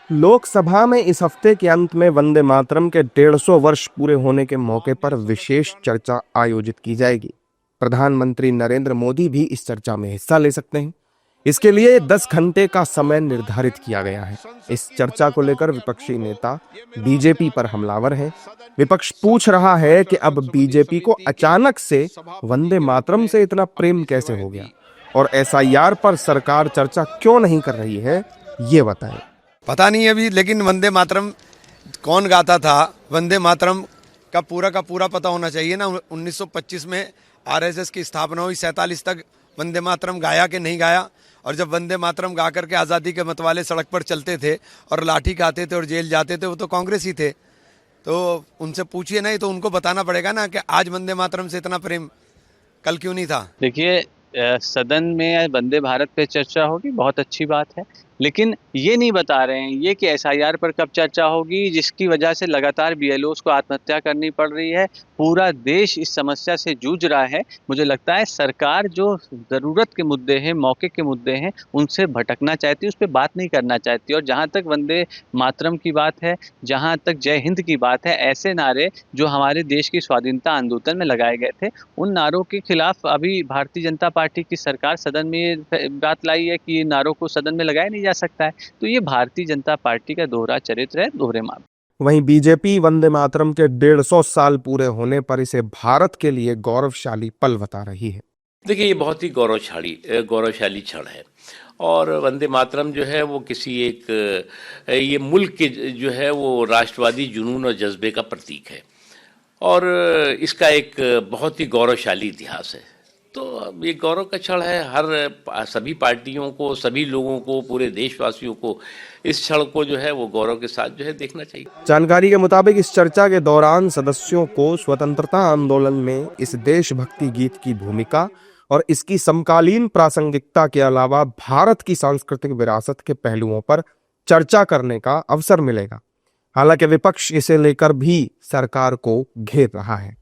लोकसभा में इस हफ्ते के अंत में वंदे मातरम के 150 वर्ष पूरे होने के मौके पर विशेष चर्चा आयोजित की जाएगी। प्रधानमंत्री नरेंद्र मोदी भी इस चर्चा में हिस्सा ले सकते हैं। इसके लिए 10 घंटे का समय निर्धारित किया गया है। इस चर्चा को लेकर विपक्षी नेता बीजेपी पर हमलावर हैं। विपक्ष पूछ रहा है कि अब बीजेपी को अचानक से वंदे मातरम से इतना प्रेम कैसे हो गया और एसआईआर पर सरकार चर्चा क्यों नहीं कर रही है, ये बताएं। पता नहीं अभी, लेकिन वंदे मातरम कौन गाता था, वंदे मातरम का पूरा पता होना चाहिए ना। 1925 में आरएसएस की स्थापना हुई, 47 तक वंदे मातरम गाया कि नहीं गाया। और जब वंदे मातरम गा करके आज़ादी के मतवाले सड़क पर चलते थे और लाठी खाते थे और जेल जाते थे, वो तो कांग्रेस ही थे। तो उनसे पूछिए ना, तो उनको बताना पड़ेगा ना कि आज वंदे मातरम से इतना प्रेम कल क्यों नहीं था। देखिए, सदन में वंदे भारत पे चर्चा होगी, बहुत अच्छी बात है, लेकिन ये नहीं बता रहे हैं ये कि एसआईआर पर कब चर्चा होगी, जिसकी वजह से लगातार बीएलओस को आत्महत्या करनी पड़ रही है। पूरा देश इस समस्या से जूझ रहा है। मुझे लगता है सरकार जो ज़रूरत के मुद्दे हैं, मौके के मुद्दे हैं, उनसे भटकना चाहती है, उस पर बात नहीं करना चाहती। और जहाँ तक वंदे मातरम की बात है, जहाँ तक जय हिंद की बात है, ऐसे नारे जो हमारे देश की स्वाधीनता आंदोलन में लगाए गए थे, उन नारों के खिलाफ अभी भारतीय जनता पार्टी की सरकार सदन में ये बात लाई है कि नारों को सदन में लगाया नहीं जा सकता है। तो ये भारतीय जनता पार्टी का दोहरा चरित्र है, दोहरे मार्ग। वहीं बीजेपी वंदे मातरम के 150 साल पूरे होने पर इसे भारत के लिए गौरवशाली पल बता रही है। देखिए, ये बहुत ही गौरवशाली क्षण है। और वंदे मातरम जो है वो किसी एक ये मुल्क के जो है वो राष्ट्रवादी जुनून और जज्बे का प्रतीक है और इसका एक बहुत ही गौरवशाली इतिहास है। तो ये गौरव का क्षण है। सभी पार्टियों को, सभी लोगों को, पूरे देशवासियों को इस क्षण को जो है वो गौरव के साथ जो है देखना चाहिए। जानकारी के मुताबिक इस चर्चा के दौरान सदस्यों को स्वतंत्रता आंदोलन में इस देशभक्ति गीत की भूमिका और इसकी समकालीन प्रासंगिकता के अलावा भारत की सांस्कृतिक विरासत के पहलुओं पर चर्चा करने का अवसर मिलेगा। हालांकि विपक्ष इसे लेकर भी सरकार को घेर रहा है।